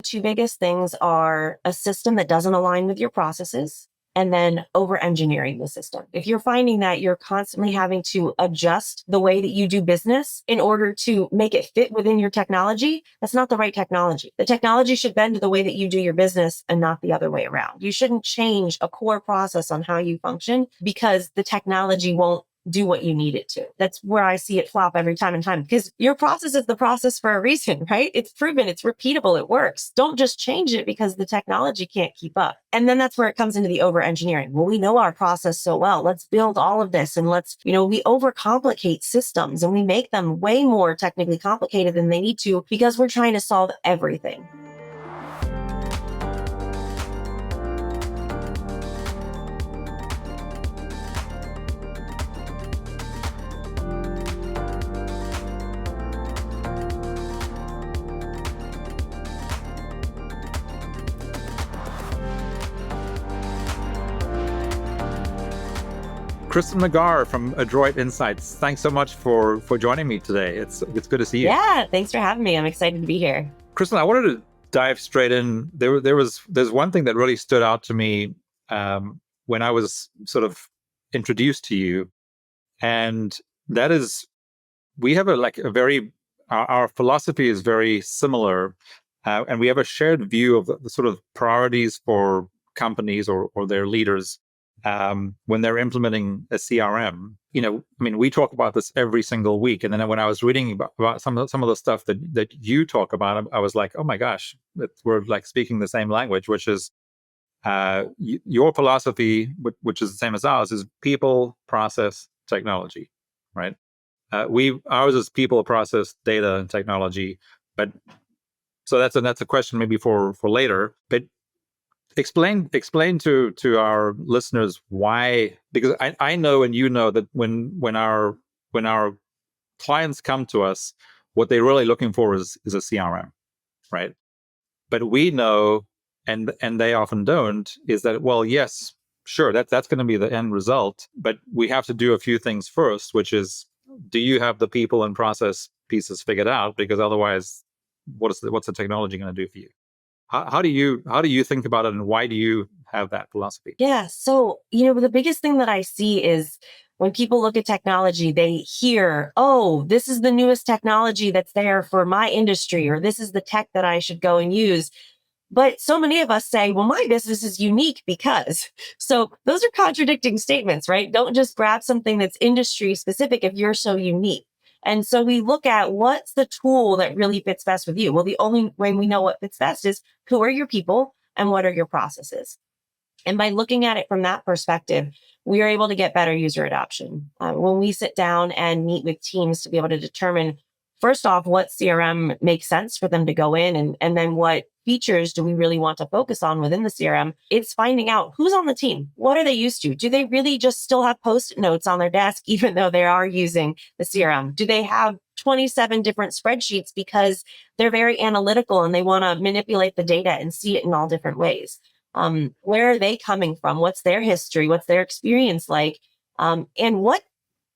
Two biggest things are a system that doesn't align with your processes and then over-engineering the system. If you're finding that you're constantly having to adjust the way that you do business in order to make it fit within your technology, that's not the right technology. The technology should bend to the way that you do your business and not the other way around. You shouldn't change a core process on how you function because the technology won't do what you need it to. That's where I see it flop every time and time, because your process is the process for a reason, right? It's proven, it's repeatable, it works. Don't just change it because the technology can't keep up. And then that's where it comes into the over engineering. Well, we know our process so well. Let's build all of this and we overcomplicate systems and we make them way more technically complicated than they need to because we're trying to solve everything. Kristen McGarr from Adroit Insights. Thanks so much for joining me today. It's good to see you. Yeah, thanks for having me. I'm excited to be here. Kristen, I wanted to dive straight in. There's one thing that really stood out to me when I was sort of introduced to you, and that is we have our philosophy is very similar, and we have a shared view of the sort of priorities for companies or their leaders when they're implementing a CRM. We talk about this every single week. And then when I was reading about some of the stuff that you talk about, I was like, oh my gosh, we're like speaking the same language, which is your philosophy, which is the same as ours, is people, process, technology, right? Ours is people, process, data, and technology. But so that's a question maybe for later. But explain to our listeners why, because I know and you know that when our clients come to us, what they're really looking for is a CRM, right? But we know, and they often don't, is that, well, yes, sure, that's going to be the end result, but we have to do a few things first, which is, do you have the people and process pieces figured out? Because otherwise, what's the technology going to do for you? How do you think about it, and why do you have that philosophy? Yeah. So, the biggest thing that I see is when people look at technology, they hear, oh, this is the newest technology that's there for my industry, or this is the tech that I should go and use. But so many of us say, well, my business is unique because. So those are contradicting statements, right? Don't just grab something that's industry specific if you're so unique. And so we look at what's the tool that really fits best with you. Well, the only way we know what fits best is who are your people and what are your processes. And by looking at it from that perspective, we are able to get better user adoption. When we sit down and meet with teams to be able to determine, first off, what CRM makes sense for them to go in, and then what features do we really want to focus on within the CRM, it's finding out who's on the team. What are they used to? Do they really just still have Post-it notes on their desk, even though they are using the CRM? Do they have 27 different spreadsheets because they're very analytical and they want to manipulate the data and see it in all different ways? Where are they coming from? What's their history? What's their experience like? And what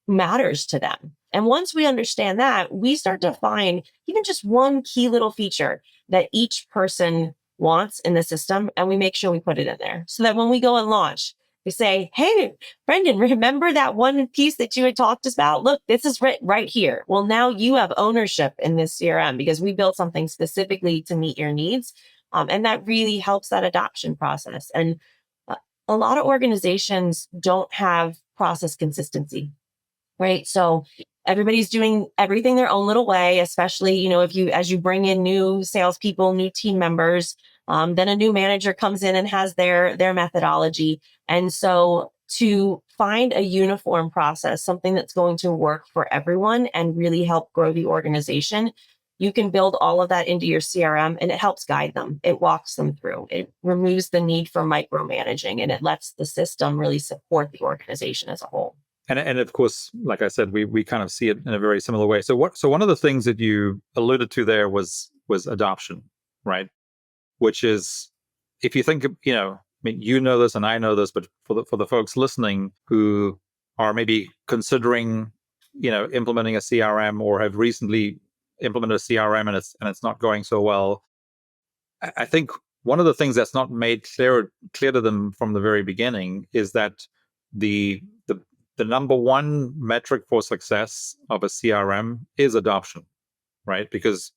matters to them? And once we understand that, we start to find even just one key little feature that each person wants in the system, and we make sure we put it in there so that when we go and launch, we say, hey, Brendon, remember that one piece that you had talked about? Look, this is right here. Well, now you have ownership in this CRM because we built something specifically to meet your needs. And that really helps that adoption process. And a lot of organizations don't have process consistency, right? So everybody's doing everything their own little way, especially, as you bring in new salespeople, new team members, then a new manager comes in and has their methodology. And so to find a uniform process, something that's going to work for everyone and really help grow the organization, you can build all of that into your CRM, and it helps guide them. It walks them through. It removes the need for micromanaging, and it lets the system really support the organization as a whole. And of course, like I said, we kind of see it in a very similar way. So one of the things that you alluded to there was adoption, right? Which is, if you think, you know this and I know this, but for the folks listening who are maybe considering, implementing a CRM or have recently implemented a CRM and it's not going so well, I think one of the things that's not made clear to them from the very beginning is that the the number one metric for success of a CRM is adoption, right? Because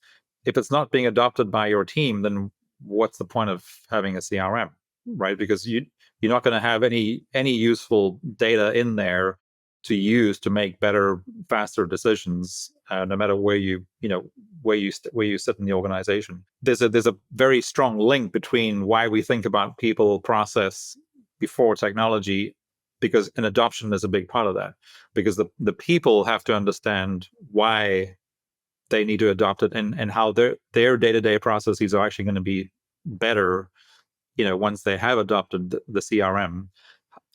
if it's not being adopted by your team, then what's the point of having a CRM, right? Because you're not going to have any useful data in there to use to make better, faster decisions, no matter where where you sit in the organization. There's a very strong link between why we think about people, process before technology, because an adoption is a big part of that. Because the people have to understand why they need to adopt it, and how their day-to-day processes are actually going to be better, once they have adopted the CRM.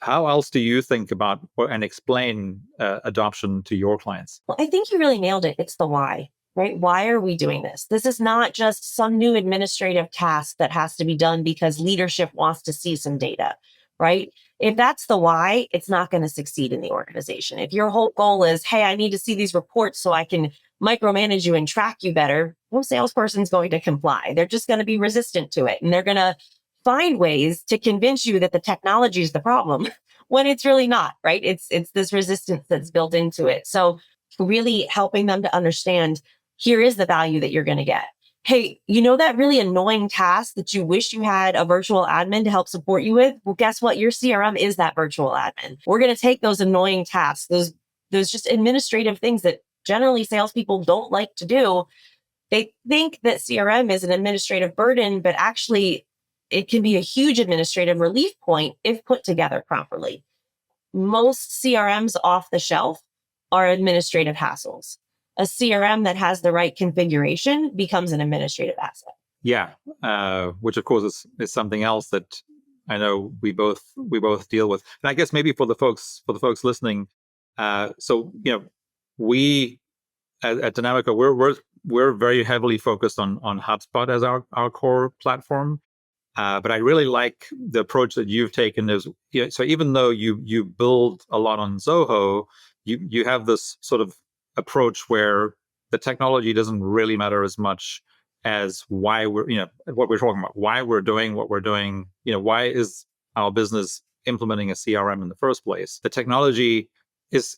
How else do you think about and explain adoption to your clients? Well, I think you really nailed it. It's the why, right? Why are we doing this? This is not just some new administrative task that has to be done because leadership wants to see some data, right? If that's the why, it's not going to succeed in the organization. If your whole goal is, hey, I need to see these reports so I can micromanage you and track you better, no salesperson's going to comply. They're just going to be resistant to it. And they're going to find ways to convince you that the technology is the problem when it's really not, right? It's this resistance that's built into it. So really helping them to understand, here is the value that you're going to get. Hey, that really annoying task that you wish you had a virtual admin to help support you with? Well, guess what? Your CRM is that virtual admin. We're going to take those annoying tasks, those just administrative things that generally salespeople don't like to do. They think that CRM is an administrative burden, but actually it can be a huge administrative relief point if put together properly. Most CRMs off the shelf are administrative hassles. A CRM that has the right configuration becomes an administrative asset. Yeah, which of course is something else that I know we both deal with. And I guess maybe for the folks listening, so we at Dynamica, we're very heavily focused on HubSpot as our core platform. But I really like the approach that you've taken. So even though you build a lot on Zoho, you have this sort of approach where the technology doesn't really matter as much as why we're, what we're talking about, why we're doing what we're doing. Why is our business implementing a CRM in the first place? The technology is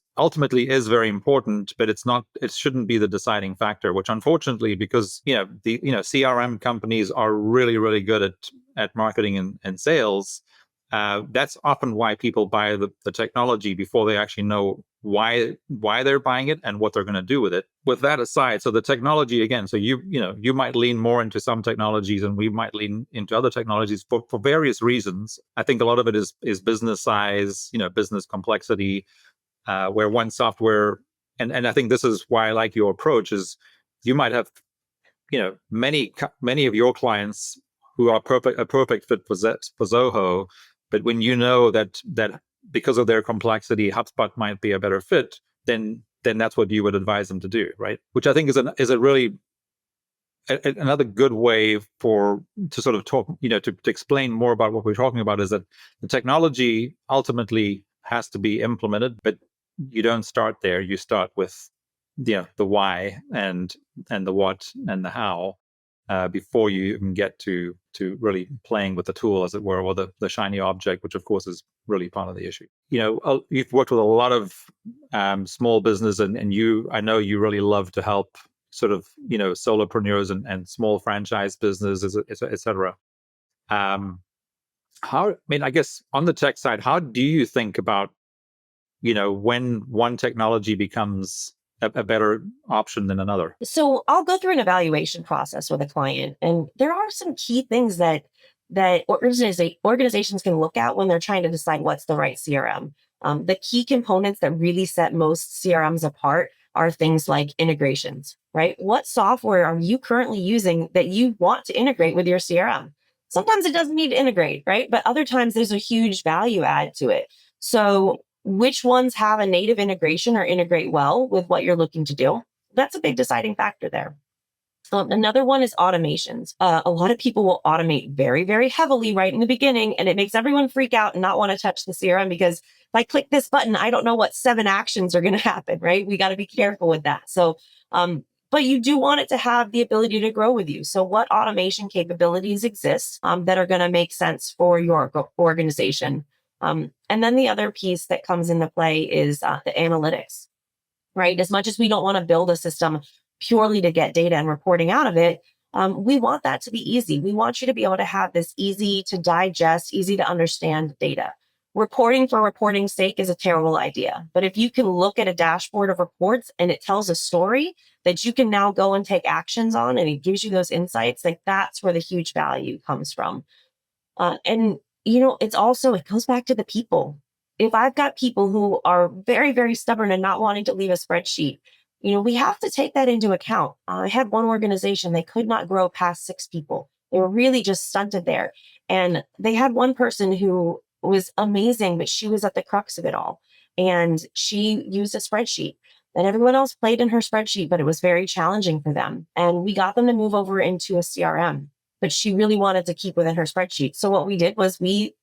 very important, but it shouldn't be the deciding factor, which unfortunately, because the CRM companies are really, really good at marketing and sales, that's often why people buy the technology before they actually know why they're buying it and what they're going to do with it. With that aside, so the technology, again, so you might lean more into some technologies and we might lean into other technologies for various reasons. I think a lot of it is business size, business complexity, where one software, and I think this is why I like your approach, is you might have many of your clients who are a perfect fit for Zoho, but when that because of their complexity, HubSpot might be a better fit, then that's what you would advise them to do, right? Which I think is a really another good way to sort of talk, to explain more about what we're talking about, is that the technology ultimately has to be implemented, but you don't start there. You start with the why and the what and the how, before you even get to really playing with the tool, as it were, or the shiny object, which of course is really part of the issue. You've worked with a lot of small business, and I know you really love to help sort of solopreneurs and small franchise businesses, et cetera. I guess on the tech side, how do you think about when one technology becomes a better option than another? So I'll go through an evaluation process with a client, and there are some key things that organizations can look at when they're trying to decide what's the right CRM. The key components that really set most CRMs apart are things like integrations, right? What software are you currently using that you want to integrate with your CRM? Sometimes it doesn't need to integrate, right? But other times there's a huge value add to it. So which ones have a native integration or integrate well with what you're looking to do? That's a big deciding factor there. Another one is automations. A lot of people will automate very, very heavily right in the beginning, and it makes everyone freak out and not want to touch the CRM, because if I click this button, I don't know what 7 actions are going to happen, right? We got to be careful with that. So but you do want it to have the ability to grow with you. So what automation capabilities exist that are going to make sense for your organization? And then the other piece that comes into play is the analytics, right? As much as we don't want to build a system purely to get data and reporting out of it, we want that to be easy. We want you to be able to have this easy to digest, easy to understand data. Reporting for reporting's sake is a terrible idea. But if you can look at a dashboard of reports and it tells a story that you can now go and take actions on, and it gives you those insights, like that's where the huge value comes from. And, it goes back to the people. If I've got people who are very, very stubborn and not wanting to leave a spreadsheet, we have to take that into account. I had one organization, they could not grow past 6 people. They were really just stunted there. And they had one person who was amazing, but she was at the crux of it all. And she used a spreadsheet. And everyone else played in her spreadsheet, but it was very challenging for them. And we got them to move over into a CRM, but she really wanted to keep within her spreadsheet. So what we did was we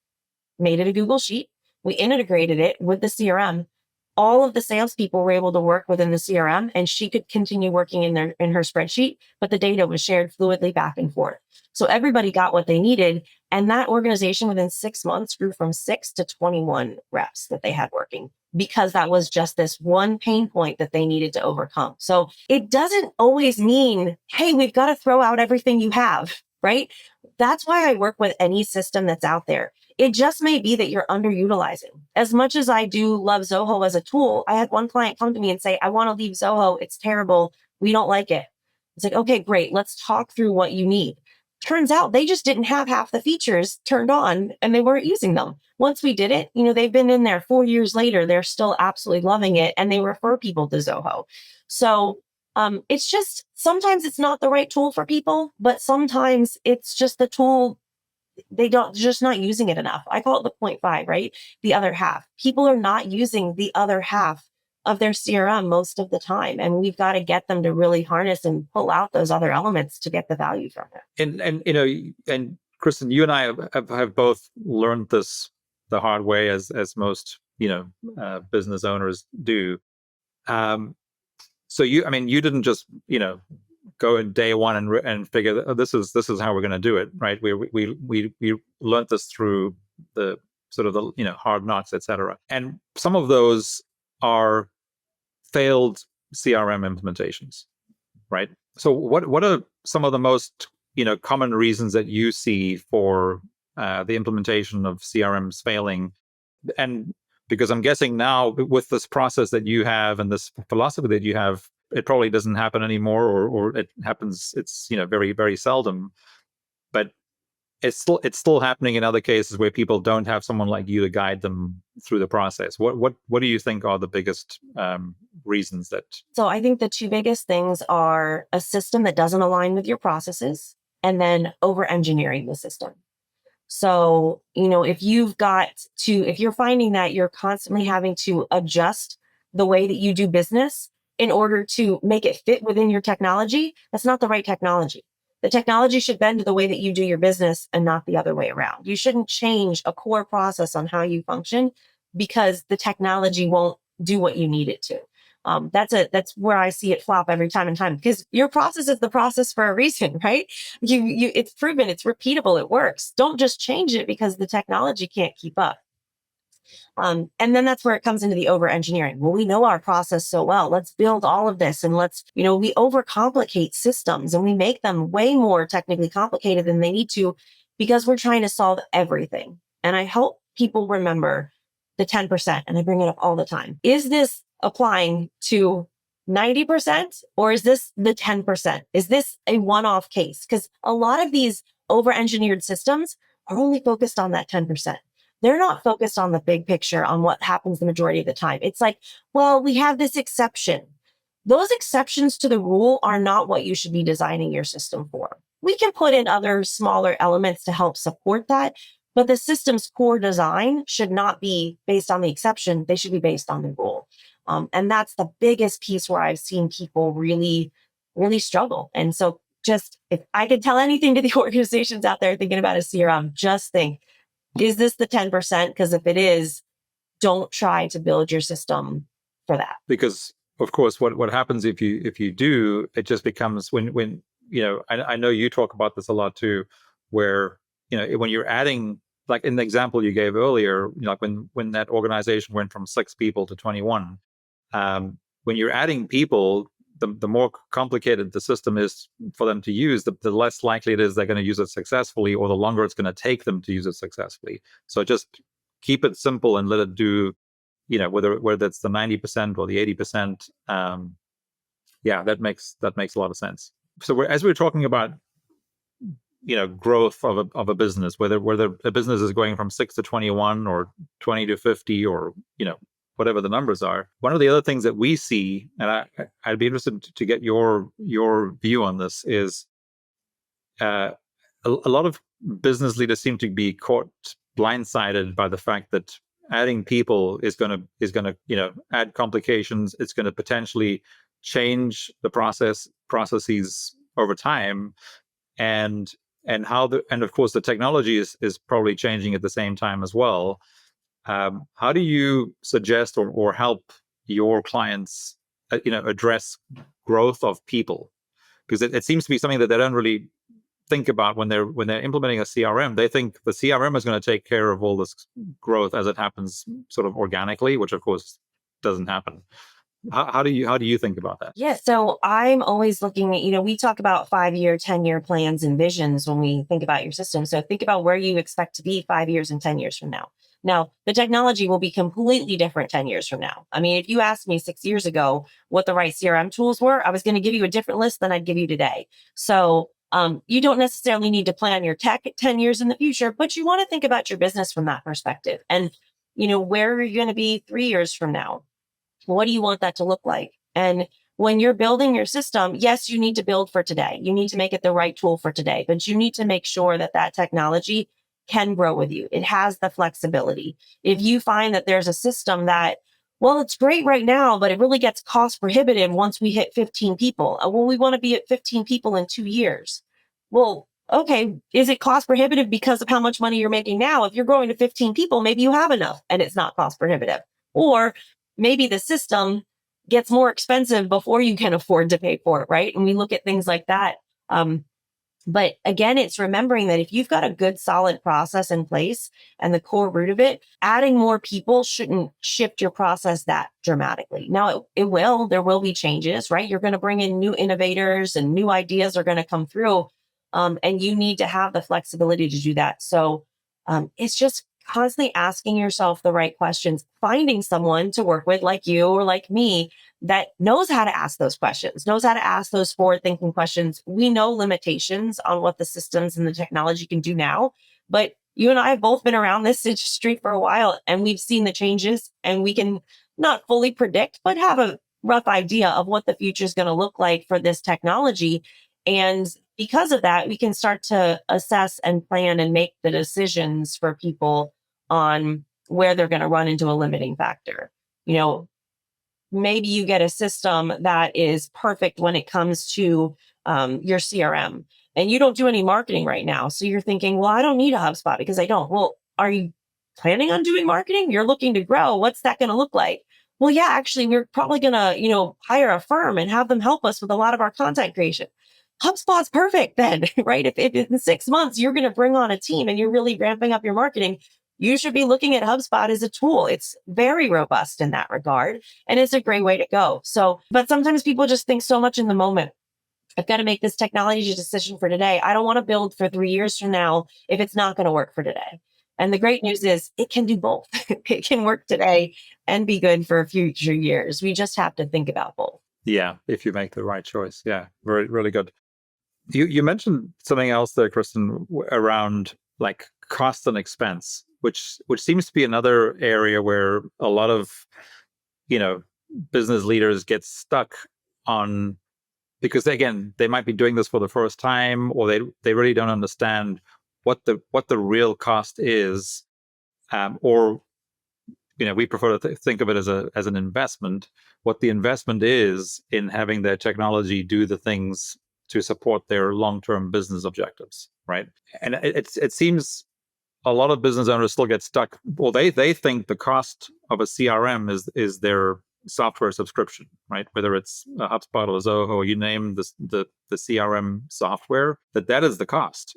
made it a Google Sheet. We integrated it with the CRM. All of the salespeople were able to work within the CRM, and she could continue working in her spreadsheet, but the data was shared fluidly back and forth. So everybody got what they needed. And that organization within 6 months grew from 6 to 21 reps that they had working, because that was just this one pain point that they needed to overcome. So it doesn't always mean, hey, we've got to throw out everything you have, right? That's why I work with any system that's out there. It just may be that you're underutilizing. As much as I do love Zoho as a tool, I had one client come to me and say, I want to leave Zoho. It's terrible. We don't like it. It's like, okay, great. Let's talk through what you need. Turns out they just didn't have half the features turned on and they weren't using them. Once we did it, they've been in there 4 years later. They're still absolutely loving it, and they refer people to Zoho. So it's just, sometimes it's not the right tool for people, but sometimes it's just the tool. They're just not using it enough. I call it the 0.5, right? The other half. People are not using the other half of their CRM most of the time. And we've got to get them to really harness and pull out those other elements to get the value from it. And Kristen, you and I have both learned this the hard way, as most business owners do. So you didn't just go in day one and figure that, this is how we're going to do it, right? We learned this through the sort of the hard knocks, etc. And some of those are failed CRM implementations, right? So what are some of the most common reasons that you see for the implementation of CRMs failing? And because I'm guessing now, with this process that you have and this philosophy that you have, it probably doesn't happen anymore, or it happens. It's very, very seldom, but it's still happening in other cases where people don't have someone like you to guide them through the process. What do you think are the biggest reasons that? So I think the 2 biggest things are a system that doesn't align with your processes, and then over engineering the system. So, if you're finding that you're constantly having to adjust the way that you do business in order to make it fit within your technology, that's not the right technology. The technology should bend to the way that you do your business and not the other way around. You shouldn't change a core process on how you function because the technology won't do what you need it to. That's where I see it flop every time and time, because your process is the process for a reason, right? It's proven, it's repeatable, it works. Don't just change it because the technology can't keep up. And then that's where it comes into the over engineering. Well, we know our process so well. Let's build all of this, and we overcomplicate systems and we make them way more technically complicated than they need to, because we're trying to solve everything. And I hope people remember the 10%, and I bring it up all the time. Is this applying to 90%, or is this the 10%? Is this a one-off case? Because a lot of these over-engineered systems are only focused on that 10%. They're not focused on the big picture, on what happens the majority of the time. It's like, well, we have this exception. Those exceptions to the rule are not what you should be designing your system for. We can put in other smaller elements to help support that, but the system's core design should not be based on the exception. They should be based on the rule. And that's the biggest piece where I've seen people really, really struggle. And so just, if I could tell anything to the organizations out there thinking about a CRM, just think, is this the 10%? Because if it is, don't try to build your system for that. Because of course, what happens if you do, it just becomes when I know you talk about this a lot too, where when you're adding, like in the example you gave earlier, like when that organization went from 6 people to 21, when you're adding people, the more complicated the system is for them to use, the less likely it is they're going to use it successfully, or the longer it's going to take them to use it successfully. So just keep it simple and let it do, whether it's the 90% or the 80%. That makes a lot of sense. So as we're talking about growth of a business, whether a business is going from 6 to 21 or 20 to 50, or whatever the numbers are, one of the other things that we see, and I'd be interested to get your view on this, is a lot of business leaders seem to be caught blindsided by the fact that adding people is going to add complications. It's going to potentially change the processes over time, and of course the technology is probably changing at the same time as well. How do you suggest or help your clients address growth of people? Because it seems to be something that they don't really think about when they're implementing a CRM. They think the CRM is going to take care of all this growth as it happens sort of organically, which of course doesn't happen. How do you think about that? Yeah, so I'm always looking at, we talk about 5-year, 10-year plans and visions when we think about your system. So think about where you expect to be 5 years and 10 years from now. Now, the technology will be completely different 10 years from now. I mean, if you asked me 6 years ago what the right CRM tools were, I was going to give you a different list than I'd give you today. So you don't necessarily need to plan your tech 10 years in the future, but you want to think about your business from that perspective. And, where are you going to be 3 years from now? What do you want that to look like? And when you're building your system, yes, you need to build for today. You need to make it the right tool for today, but you need to make sure that technology can grow with you. It has the flexibility. If you find that there's a system that, well, it's great right now, but it really gets cost prohibitive once we hit 15 people. Well, we want to be at 15 people in 2 years. Well, okay, is it cost prohibitive because of how much money you're making now? If you're growing to 15 people, maybe you have enough and it's not cost prohibitive. Or maybe the system gets more expensive before you can afford to pay for it, right? And we look at things like that. But again, it's remembering that if you've got a good, solid process in place and the core root of it, adding more people shouldn't shift your process that dramatically. Now, there will be changes, right? You're going to bring in new innovators and new ideas are going to come through. And you need to have the flexibility to do that. So it's just constantly asking yourself the right questions, finding someone to work with like you or like me that knows how to ask those questions, knows how to ask those forward-thinking questions. We know limitations on what the systems and the technology can do now, but you and I have both been around this industry for a while and we've seen the changes, and we can not fully predict, but have a rough idea of what the future is going to look like for this technology. And because of that, we can start to assess and plan and make the decisions for people on where they're going to run into a limiting factor. Maybe you get a system that is perfect when it comes to your CRM, and you don't do any marketing right now. So you're thinking, well, I don't need a HubSpot because I don't. Well, are you planning on doing marketing? You're looking to grow. What's that going to look like? Well, yeah, actually, we're probably going to, hire a firm and have them help us with a lot of our content creation. HubSpot's perfect then, right? If in 6 months you're going to bring on a team and you're really ramping up your marketing, you should be looking at HubSpot as a tool. It's very robust in that regard, and it's a great way to go. So, but sometimes people just think so much in the moment. I've got to make this technology decision for today. I don't want to build for 3 years from now if it's not going to work for today. And the great news is it can do both. It can work today and be good for future years. We just have to think about both. Yeah, if you make the right choice. Yeah, very, really good. You mentioned something else there, Kristen, around like cost and expense, which seems to be another area where a lot of business leaders get stuck on, because again, they might be doing this for the first time, or they really don't understand what the real cost is, or we prefer to think of it as an investment. What the investment is in having their technology do the things to support their long-term business objectives, right? And it seems a lot of business owners still get stuck. Well, they think the cost of a CRM is their software subscription, right? Whether it's a HubSpot or Zoho, or you name the CRM software, that is the cost.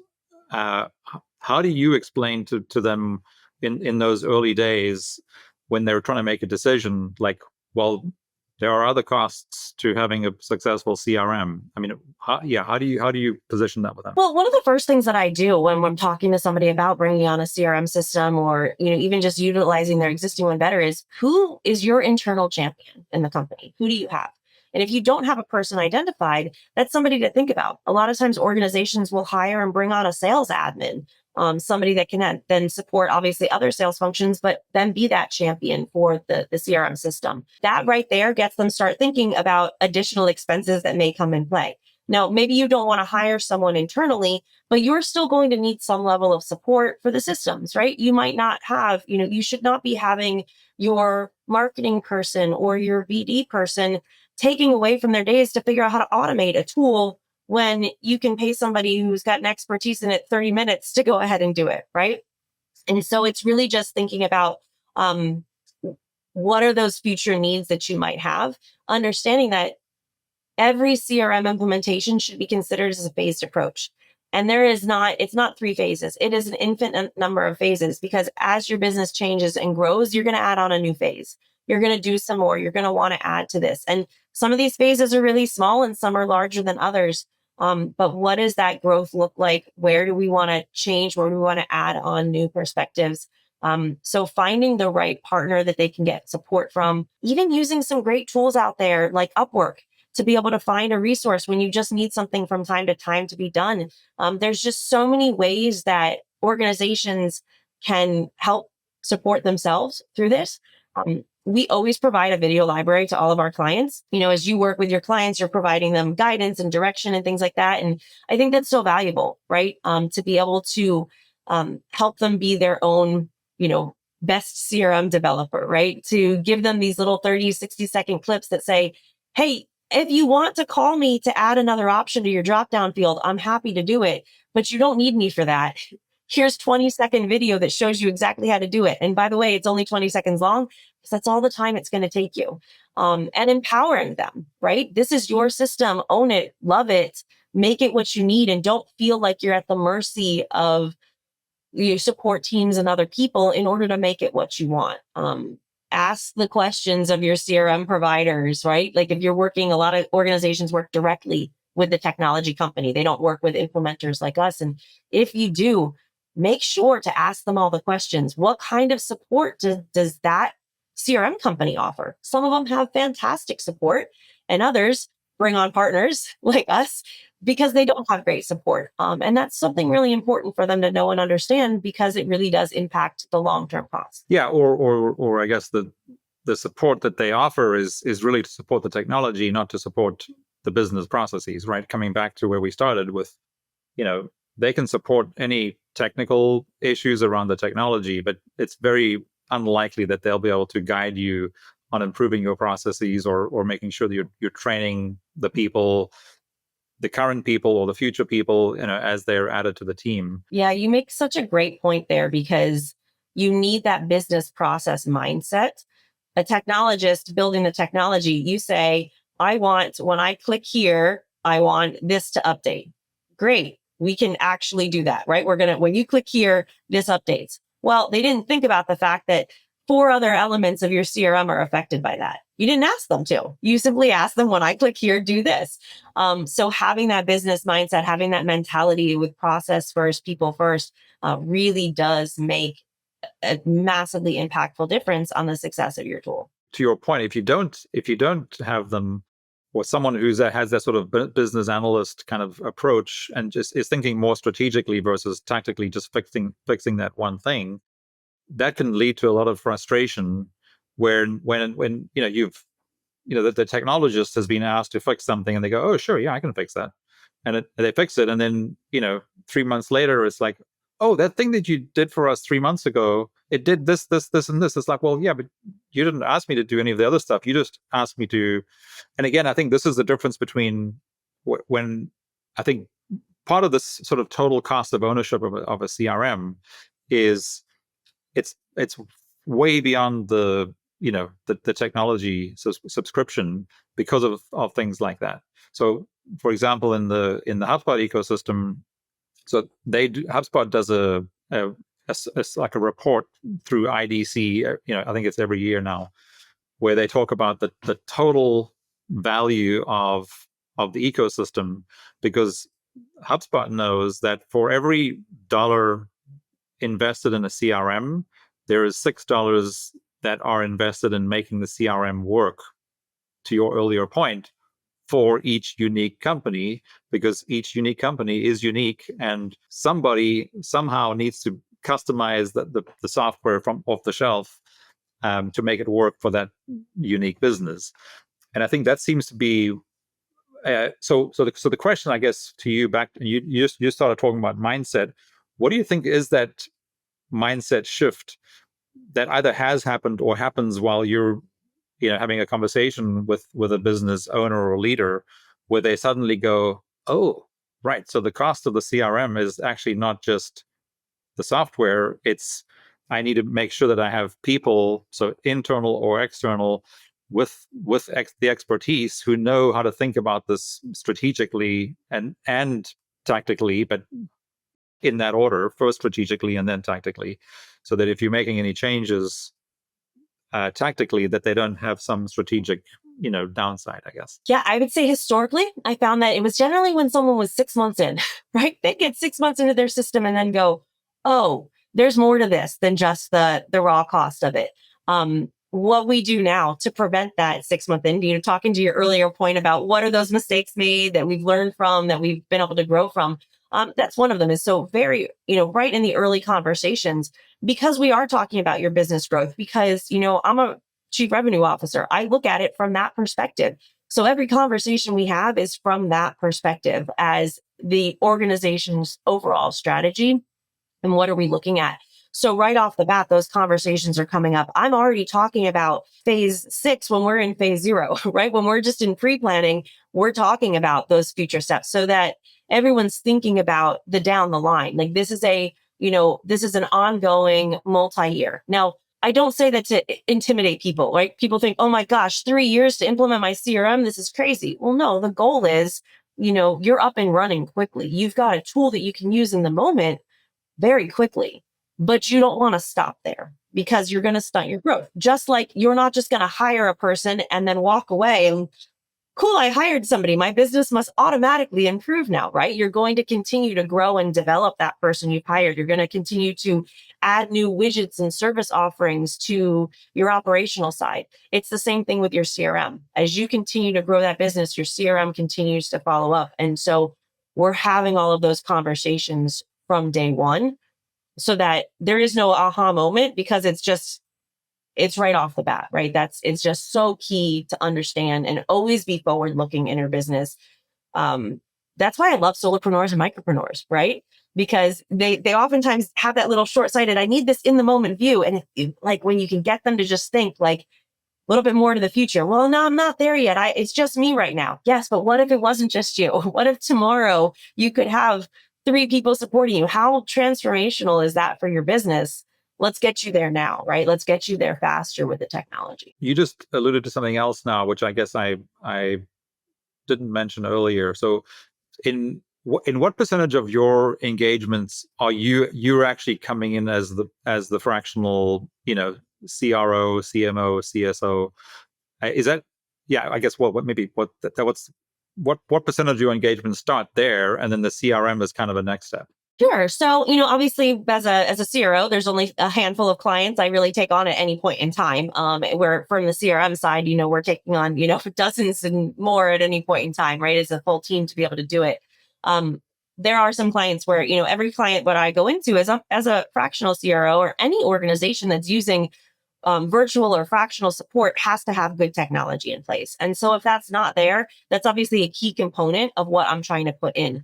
How do you explain to them in those early days when they're trying to make a decision, like, well, there are other costs to having a successful CRM? I mean, how do you position that with them? Well, one of the first things that I do when I'm talking to somebody about bringing on a CRM system, or even just utilizing their existing one better, is who is your internal champion in the company? Who do you have? And if you don't have a person identified, that's somebody to think about. A lot of times organizations will hire and bring on a sales admin, somebody that can then support obviously other sales functions, but then be that champion for the CRM system. That right there gets them start thinking about additional expenses that may come in play. Now, maybe you don't want to hire someone internally, but you're still going to need some level of support for the systems, right? You might not have, you should not be having your marketing person or your BD person taking away from their days to figure out how to automate a tool when you can pay somebody who's got an expertise in it 30 minutes to go ahead and do it, right? And so it's really just thinking about what are those future needs that you might have, understanding that every CRM implementation should be considered as a phased approach. And it's not 3 phases. It is an infinite number of phases, because as your business changes and grows, you're going to add on a new phase. You're going to do some more. You're going to want to add to this. And some of these phases are really small and some are larger than others. But what does that growth look like? Where do we want to change? Where do we want to add on new perspectives? So finding the right partner that they can get support from, even using some great tools out there like Upwork, to be able to find a resource when you just need something from time to time to be done. There's just so many ways that organizations can help support themselves through this. We always provide a video library to all of our clients. As you work with your clients, you're providing them guidance and direction and things like that. And I think that's so valuable, right? To be able to help them be their own, best CRM developer, right? To give them these little 30, 60-second clips that say, hey, if you want to call me to add another option to your drop-down field, I'm happy to do it, but you don't need me for that. Here's 20-second video that shows you exactly how to do it. And by the way, it's only 20 seconds long, because that's all the time it's going to take you. And empowering them, right? This is your system. Own it, love it, make it what you need, and don't feel like you're at the mercy of your support teams and other people in order to make it what you want. Ask the questions of your CRM providers, right? Like if you're working, a lot of organizations work directly with the technology company. They don't work with implementers like us. And if you do, make sure to ask them all the questions. What kind of support does that CRM company offer? Some of them have fantastic support, and others bring on partners like us because they don't have great support. And that's something really important for them to know and understand, because it really does impact the long-term costs. Yeah, or I guess the support that they offer is really to support the technology, not to support the business processes, right? Coming back to where we started with, they can support any technical issues around the technology, but it's very unlikely that they'll be able to guide you on improving your processes or making sure that you're training the people, the current people or the future people, as they're added to the team. Yeah, you make such a great point there, because you need that business process mindset. A technologist building the technology, you say, when I click here, I want this to update. Great. We can actually do that, right? When you click here, this updates. Well, they didn't think about the fact that 4 other elements of your CRM are affected by that. You didn't ask them to. You simply asked them, when I click here, do this. So having that business mindset, having that mentality with process first, people first, really does make a massively impactful difference on the success of your tool. To your point, if you don't have them, or someone who has that sort of business analyst kind of approach and just is thinking more strategically versus tactically, just fixing that one thing, that can lead to a lot of frustration when you've the technologist has been asked to fix something and they go, oh sure, yeah, I can fix that, and they fix it, and then 3 months later it's like, oh, that thing that you did for us 3 months ago, it did this and this. It's like, well, yeah, but you didn't ask me to do any of the other stuff. You just asked me to. And again, I think this is the difference between when I think part of this sort of total cost of ownership of a CRM is it's way beyond the the technology subscription because of things like that. So, for example, in the HubSpot ecosystem, so HubSpot does like a report through IDC. I think it's every year now, where they talk about the total value of the ecosystem, because HubSpot knows that for every dollar invested in a CRM, there is $6 that are invested in making the CRM work, to your earlier point, for each unique company, because each unique company is unique, and somebody somehow needs to customize the software from off the shelf to make it work for that unique business. And I think that seems to be so the question, I guess, to you back, you started talking about mindset. What do you think is that mindset shift that either has happened or happens while you're having a conversation with a business owner or leader, where they suddenly go, oh, right, so the cost of the CRM is actually not just the software, it's I need to make sure that I have people, so internal or external, with the expertise, who know how to think about this strategically and tactically, but in that order, first strategically and then tactically, so that if you're making any changes tactically, that they don't have some strategic downside, I guess. Yeah, I would say historically, I found that it was generally when someone was 6 months in, right? They get 6 months into their system and then go, oh, there's more to this than just the raw cost of it. What we do now to prevent that 6 month in, talking to your earlier point about what are those mistakes made that we've learned from, that we've been able to grow from. That's one of them, is so very, right in the early conversations, because we are talking about your business growth, because, I'm a chief revenue officer. I look at it from that perspective. So every conversation we have is from that perspective, as the organization's overall strategy and what are we looking at. So right off the bat, those conversations are coming up. I'm already talking about phase 6 when we're in phase 0, right? When we're just in pre-planning, we're talking about those future steps so that everyone's thinking about the down the line. Like this is an ongoing multi-year. Now, I don't say that to intimidate people, right? People think, oh my gosh, 3 years to implement my CRM, this is crazy. Well, no, the goal is, you're up and running quickly. You've got a tool that you can use in the moment very quickly, but you don't want to stop there, because you're going to stunt your growth. Just like you're not just going to hire a person and then walk away and cool, I hired somebody, my business must automatically improve now, right? You're going to continue to grow and develop that person you've hired. You're going to continue to add new widgets and service offerings to your operational side. It's the same thing with your CRM. As you continue to grow that business, your CRM continues to follow up. And so we're having all of those conversations from day one, so that there is no aha moment, because it's right off the bat, right? It's just so key to understand and always be forward looking in your business. That's why I love solopreneurs and micropreneurs, right? Because they oftentimes have that little short-sighted, I need this in the moment view. And like when you can get them to just think like a little bit more to the future. Well, no, I'm not there yet. It's just me right now. Yes, but what if it wasn't just you? What if tomorrow you could have 3 people supporting you? How transformational is that for your business? Let's get you there now, right? Let's get you there faster with the technology. You just alluded to something else now, which I guess I didn't mention earlier. So in what percentage of your engagements are you're actually coming in as the fractional, CRO, CMO, CSO? Is that, yeah, I guess what percentage of your engagements start there, and then the CRM is kind of a next step? Sure. So, obviously as a CRO, there's only a handful of clients I really take on at any point in time. Where from the CRM side, we're taking on, dozens and more at any point in time, right? As a full team to be able to do it. There are some clients where, every client what I go into as a fractional CRO, or any organization that's using virtual or fractional support, has to have good technology in place. And so if that's not there, that's obviously a key component of what I'm trying to put in.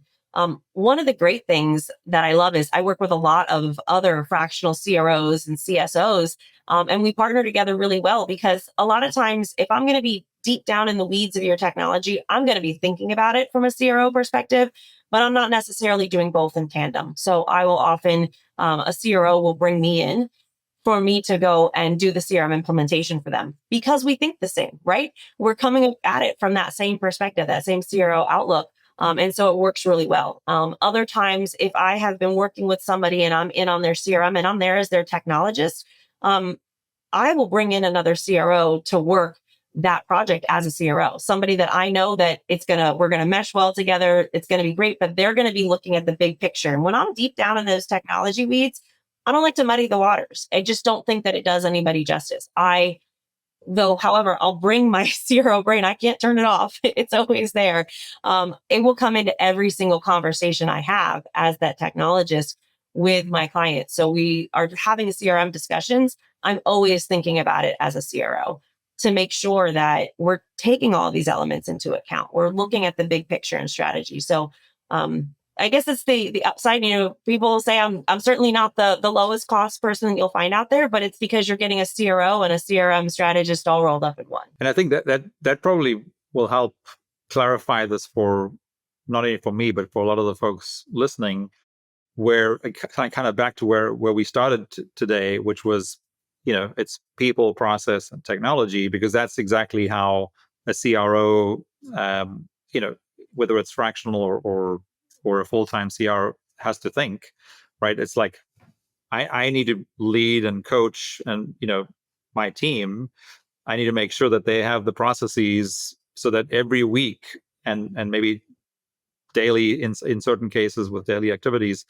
One of the great things that I love is I work with a lot of other fractional CROs and CSOs, and we partner together really well, because a lot of times if I'm going to be deep down in the weeds of your technology, I'm going to be thinking about it from a CRO perspective, but I'm not necessarily doing both in tandem. So I will often, a CRO will bring me in for me to go and do the CRM implementation for them because we think the same, right? We're coming at it from that same perspective, that same CRO outlook. And so it works really well. Other times, if I have been working with somebody and I'm in on their CRM and I'm there as their technologist, I will bring in another CRO to work that project as a CRO, somebody that I know that we're going to mesh well together. It's going to be great, but they're going to be looking at the big picture. And when I'm deep down in those technology weeds, I don't like to muddy the waters. I just don't think that it does anybody justice. However, I'll bring my CRO brain. I can't turn it off. It's always there. It will come into every single conversation I have as that technologist with my clients. So we are having CRM discussions. I'm always thinking about it as a CRO to make sure that we're taking all these elements into account. We're looking at the big picture and strategy. So I guess it's the upside. People say I'm certainly not the lowest cost person that you'll find out there, but it's because you're getting a CRO and a CRM strategist all rolled up in one. And I think that probably will help clarify this for not only for me, but for a lot of the folks listening, where kind of back to where we started today, which was, it's people, process, and technology, because that's exactly how a CRO, whether it's fractional or a full-time CR has to think, right? It's like, I need to lead and coach and, my team. I need to make sure that they have the processes so that every week and maybe daily in certain cases with daily activities,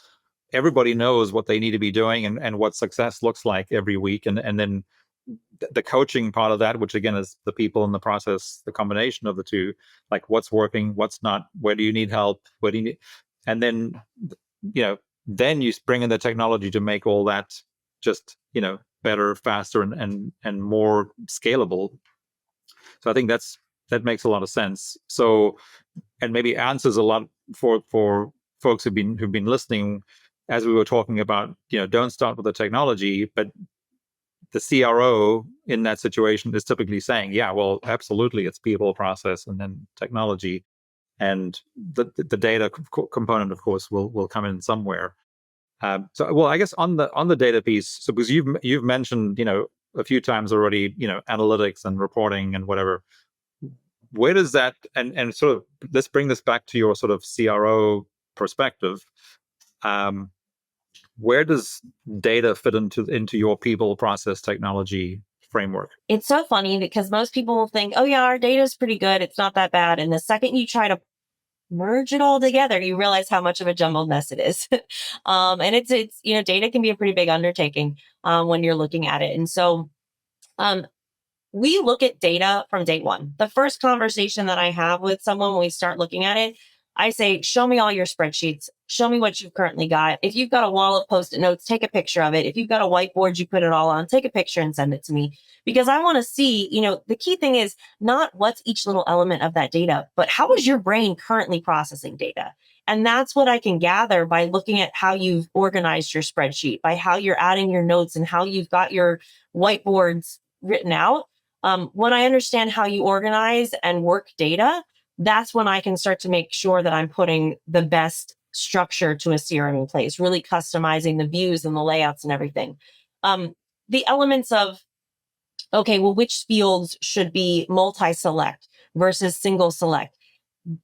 everybody knows what they need to be doing and what success looks like every week. And then the coaching part of that, which again is the people and the process, the combination of the two, like what's working, what's not, where do you need help, where do you need, and then, then you bring in the technology to make all that just, better, faster, and more scalable. So I think that makes a lot of sense. So, and maybe answers a lot for folks who've been listening, as we were talking about, don't start with the technology, but the CRO in that situation is typically saying, yeah, well, absolutely, it's people, process, and then technology, and the data component, of course, will come in somewhere. Well, I guess on the data piece, so because you've mentioned, a few times already, analytics and reporting and whatever. Where does that and sort of, let's bring this back to your sort of CRO perspective. Where does data fit into your people, process, technology framework? It's so funny because most people will think, oh yeah, our data is pretty good. It's not that bad. And the second you try to merge it all together, you realize how much of a jumbled mess it is. And it's data can be a pretty big undertaking when you're looking at it. And so we look at data from day one. The first conversation that I have with someone when we start looking at it, I say, show me all your spreadsheets. Show me what you've currently got. If you've got a wall of Post-it notes, take a picture of it. If you've got a whiteboard, you put it all on, take a picture and send it to me. Because I want to see, the key thing is not what's each little element of that data, but how is your brain currently processing data? And that's what I can gather by looking at how you've organized your spreadsheet, by how you're adding your notes and how you've got your whiteboards written out. When I understand how you organize and work data, that's when I can start to make sure that I'm putting the best structure to a CRM in place, really customizing the views and the layouts and everything. The elements of, okay, well, which fields should be multi-select versus single select?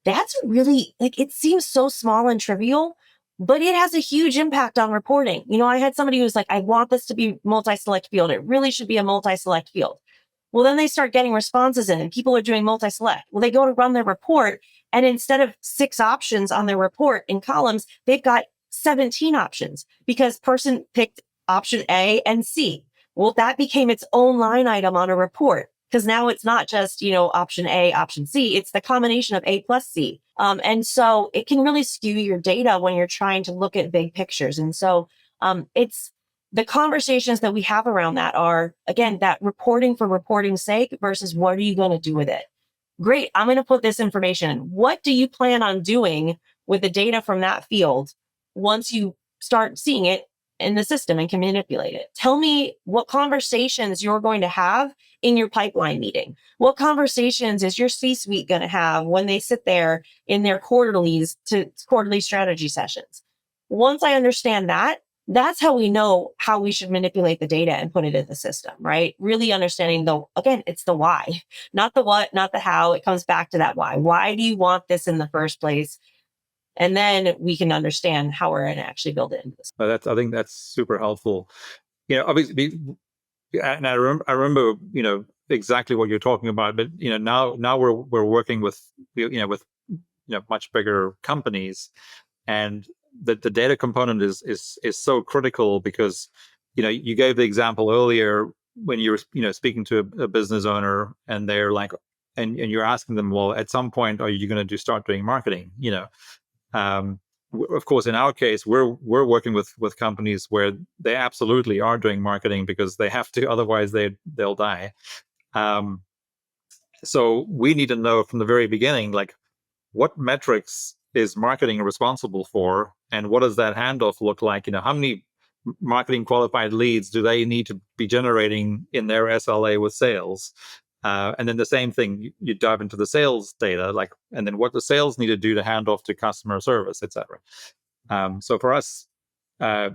That's really, it seems so small and trivial, but it has a huge impact on reporting. I had somebody who was like, I want this to be multi-select field. It really should be a multi-select field. Well, then they start getting responses in and people are doing multi-select. Well, they go to run their report and instead of 6 options on their report in columns, they've got 17 options because person picked option A and C. Well, that became its own line item on a report because now it's not just, option A, option C. It's the combination of A plus C. And so it can really skew your data when you're trying to look at big pictures. And so it's the conversations that we have around that are, again, that reporting for reporting's sake versus what are you going to do with it? Great, I'm going to put this information in. What do you plan on doing with the data from that field once you start seeing it in the system and can manipulate it? Tell me what conversations you're going to have in your pipeline meeting. What conversations is your C-suite going to have when they sit there in their quarterly strategy sessions? Once I understand that, that's how we know how we should manipulate the data and put it in the system, right? Really understanding again, it's the why, not the what, not the how. It comes back to that why. Why do you want this in the first place? And then we can understand how we're going to actually build it into this. I think that's super helpful. Obviously, and I remember, exactly what you're talking about. But now we're working with with much bigger companies, and the data component is so critical because you gave the example earlier when you were speaking to a business owner, and they're like, and you're asking them, well, at some point, are you going to start doing marketing? Um, of course, in our case, we're working with companies where they absolutely are doing marketing because they have to, otherwise they'll die. Um, so we need to know from the very beginning, like, what metrics is marketing responsible for, and what does that handoff look like? How many marketing qualified leads do they need to be generating in their SLA with sales? And then the same thing, you dive into the sales data, like, and then what the sales need to do to hand off to customer service, etc. So for us, I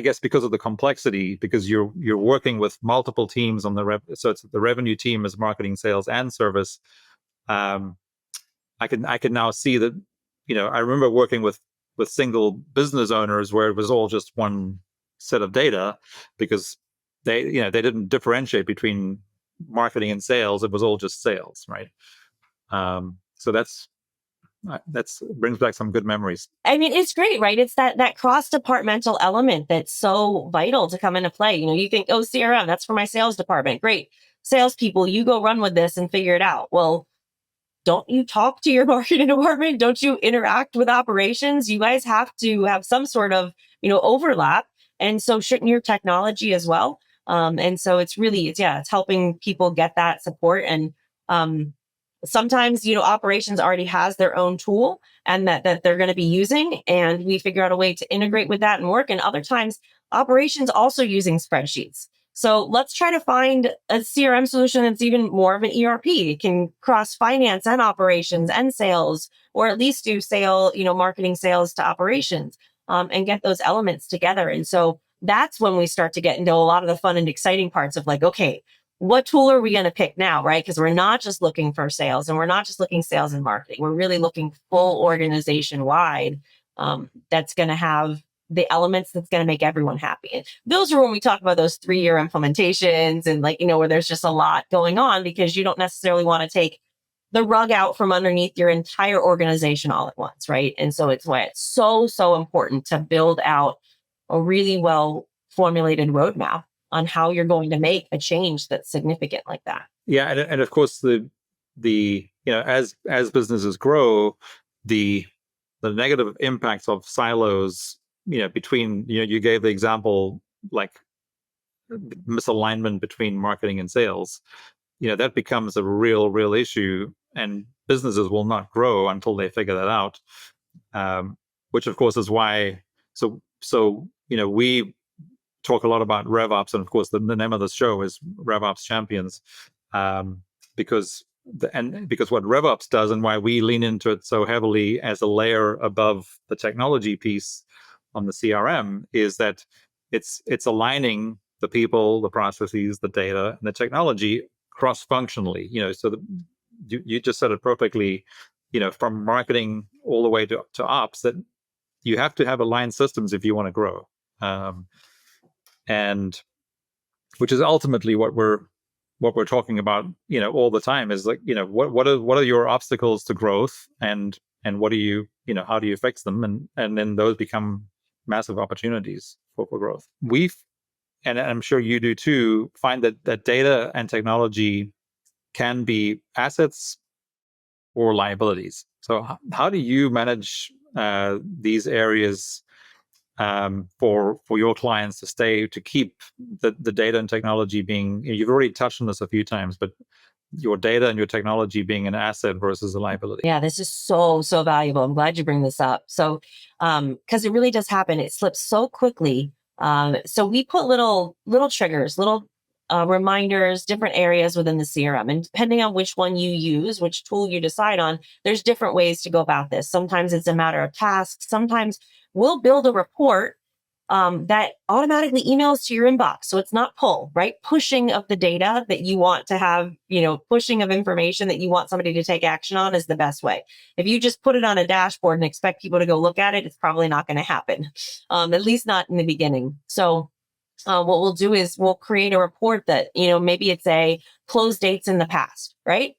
guess because of the complexity, because you're working with multiple teams on so it's the revenue team is marketing, sales, and service. I can now see that. I remember working with single business owners where it was all just one set of data because they didn't differentiate between marketing and sales. It was all just sales, right? So that's brings back some good memories. I mean, it's great, right? It's that cross-departmental element that's so vital to come into play. You think, oh, CRM, that's for my sales department. Great. Salespeople, you go run with this and figure it out. Well, don't you talk to your marketing department? Don't you interact with operations? You guys have to have some sort of, overlap. And so shouldn't your technology as well? And so it's helping people get that support. And sometimes, operations already has their own tool and that they're going to be using. And we figure out a way to integrate with that and work. And other times, operations also using spreadsheets. So let's try to find a CRM solution that's even more of an ERP. It can cross finance and operations and sales, or at least do marketing, sales to operations, and get those elements together. And so that's when we start to get into a lot of the fun and exciting parts of like, okay, what tool are we going to pick now, right? Because we're not just looking for sales, and we're not just looking sales and marketing. We're really looking full organization wide. That's going to have the elements that's going to make everyone happy. And those are when we talk about those 3-year implementations and where there's just a lot going on, because you don't necessarily want to take the rug out from underneath your entire organization all at once, right? And so it's why it's so important to build out a really well formulated roadmap on how you're going to make a change that's significant like that. Yeah, and of course the as businesses grow, the negative impacts of silos, between you gave the example, like misalignment between marketing and sales, that becomes a real issue, and businesses will not grow until they figure that out. Which of course is why we talk a lot about RevOps, and of course the name of the show is RevOps Champions, because what RevOps does and why we lean into it so heavily as a layer above the technology piece on the CRM is that it's aligning the people, the processes, the data, and the technology cross-functionally. So you just said it perfectly. From marketing all the way to ops, that you have to have aligned systems if you want to grow. And which is ultimately what we're talking about, all the time, is like, what are your obstacles to growth, and what do you, how do you fix them, and then those become massive opportunities for growth. And I'm sure you do too, find that data and technology can be assets or liabilities. So how do you manage these areas for your clients to keep the data and technology being, you've already touched on this a few times, but your data and your technology being an asset versus a liability? Yeah, this is so valuable. I'm glad you bring this up. So, because it really does happen. It slips so quickly. So we put little triggers, little reminders, different areas within the CRM. And depending on which one you use, which tool you decide on, there's different ways to go about this. Sometimes it's a matter of tasks. Sometimes we'll build a report that automatically emails to your inbox. So it's not pull, right? Pushing of the data that you want to have, pushing of information that you want somebody to take action on is the best way. If you just put it on a dashboard and expect people to go look at it, it's probably not going to happen, at least not in the beginning. So what we'll do is we'll create a report that, maybe it's a close dates in the past, right?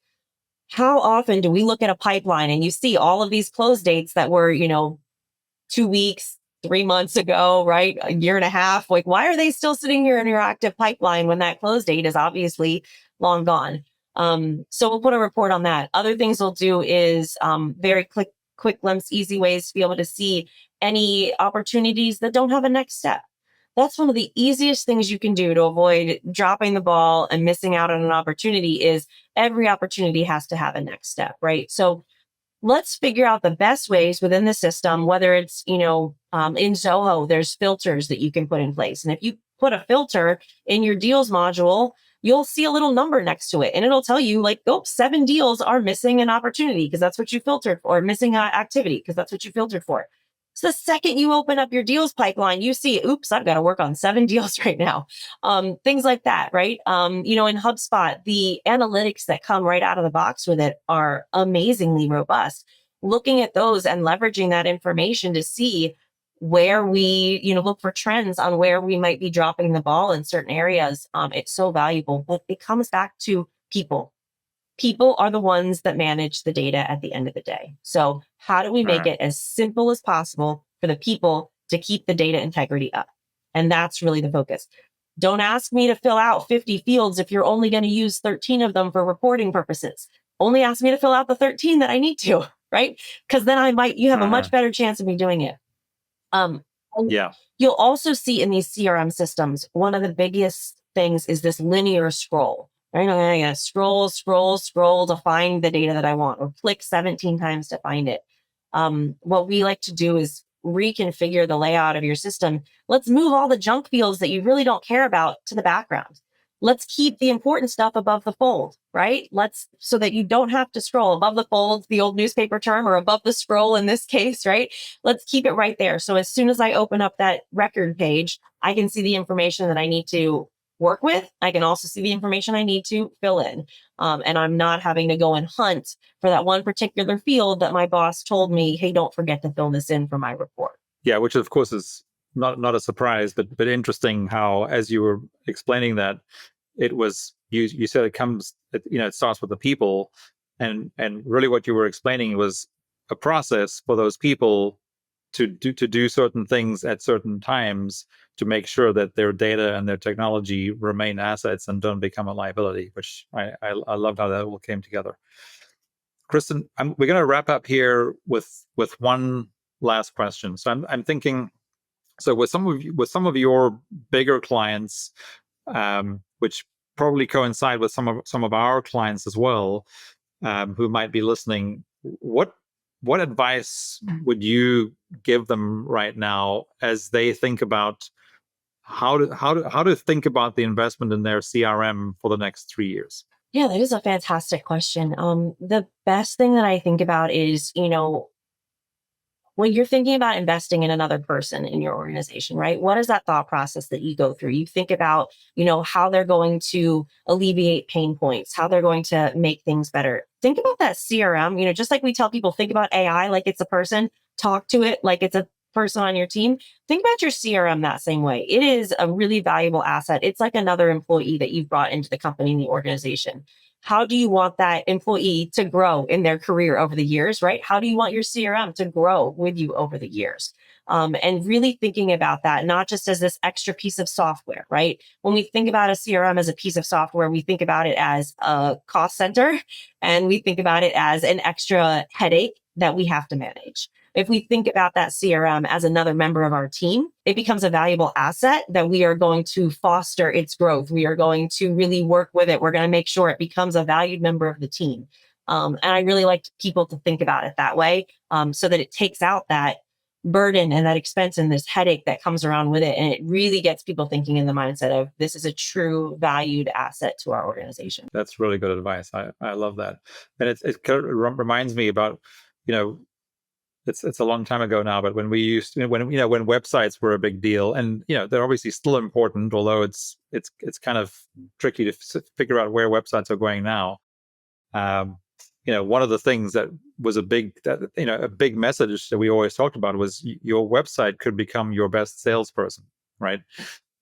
How often do we look at a pipeline and you see all of these close dates that were, 2 weeks, 3 months ago, right? A year and a half. Like, why are they still sitting here in your active pipeline when that close date is obviously long gone? So we'll put a report on that. Other things we'll do is very quick glimpse, easy ways to be able to see any opportunities that don't have a next step. That's one of the easiest things you can do to avoid dropping the ball and missing out on an opportunity is every opportunity has to have a next step, right? So let's figure out the best ways within the system, whether it's, in Zoho, there's filters that you can put in place. And if you put a filter in your deals module, you'll see a little number next to it and it'll tell you like, oh, 7 deals are missing an opportunity because that's what you filtered for, or missing an activity because that's what you filtered for. So the second you open up your deals pipeline, you see, oops, I've got to work on 7 deals right now. Things like that, right? In HubSpot, the analytics that come right out of the box with it are amazingly robust. Looking at those and leveraging that information to see where we, look for trends on where we might be dropping the ball in certain areas. It's so valuable, but it comes back to people. People are the ones that manage the data at the end of the day. So how do we make it as simple as possible for the people to keep the data integrity up? And that's really the focus. Don't ask me to fill out 50 fields if you're only going to use 13 of them for reporting purposes. Only ask me to fill out the 13 that I need to, right? Because then you have a much better chance of me doing it. Yeah. You'll also see in these CRM systems, one of the biggest things is this linear scroll. Right? I'm going to scroll to find the data that I want, or click 17 times to find it. What we like to do is reconfigure the layout of your system. Let's move all the junk fields that you really don't care about to the background. Let's keep the important stuff above the fold, right? So that you don't have to scroll above the fold, the old newspaper term, or above the scroll in this case, right? Let's keep it right there. So as soon as I open up that record page, I can see the information that I need to work with. I can also see the information I need to fill in. And I'm not having to go and hunt for that one particular field that my boss told me, hey, don't forget to fill this in for my report. Yeah, which of course is not a surprise, but interesting how, as you were explaining that, it was you said it starts with the people, and really what you were explaining was a process for those people to do certain things at certain times to make sure that their data and their technology remain assets and don't become a liability, which I loved how that all came together. Kristen, we're going to wrap up here with one last question. So I'm thinking, so with some of your bigger clients, which probably coincide with some of our clients as well, who might be listening, what advice would you give them right now as they think about how to think about the investment in their CRM for the next 3 years? Yeah, that is a fantastic question. The best thing that I think about is, when you're thinking about investing in another person in your organization, right? What is that thought process that you go through? You think about, how they're going to alleviate pain points, how they're going to make things better. Think about that CRM, just like we tell people, think about AI like it's a person, talk to it like it's a person on your team. Think about your CRM that same way. It is a really valuable asset. It's like another employee that you've brought into the company and the organization. How do you want that employee to grow in their career over the years, right? How do you want your CRM to grow with you over the years? And really thinking about that, not just as this extra piece of software, right? When we think about a CRM as a piece of software, we think about it as a cost center, and we think about it as an extra headache that we have to manage. If we think about that CRM as another member of our team, it becomes a valuable asset that we are going to foster its growth. We are going to really work with it. We're going to make sure it becomes a valued member of the team. And I really like people to think about it that way, so that it takes out that burden and that expense and this headache that comes around with it. And it really gets people thinking in the mindset of this is a true valued asset to our organization. That's really good advice. I love that. And it kind of reminds me about, it's a long time ago now, but when we used to, when websites were a big deal, and they're obviously still important, although it's kind of tricky to figure out where websites are going now. One of the things that was a big message that we always talked about was your website could become your best salesperson, right?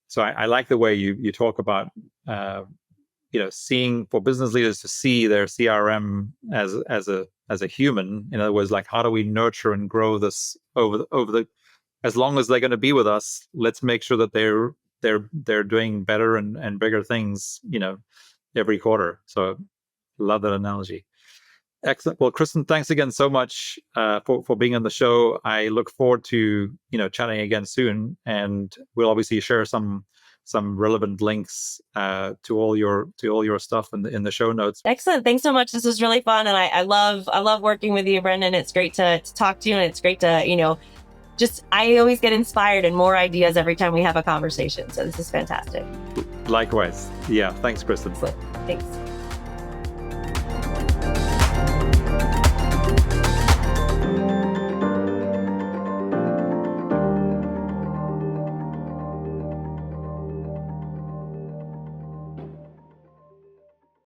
So I like the way you talk about seeing, for business leaders to see their CRM as a human. In other words, like, how do we nurture and grow this over the as long as they're going to be with us? Let's make sure that they're doing better and bigger things, every quarter. So love that analogy. Excellent. Well, Kristen, thanks again so much for being on the show. I look forward to chatting again soon, and we'll obviously share some relevant links to all your stuff in the show notes. Excellent. Thanks so much. This was really fun, and I love working with you, Brendon. It's great to talk to you, and it's great to I always get inspired and more ideas every time we have a conversation. So this is fantastic. Likewise. Yeah. Thanks, Kristen. Thanks.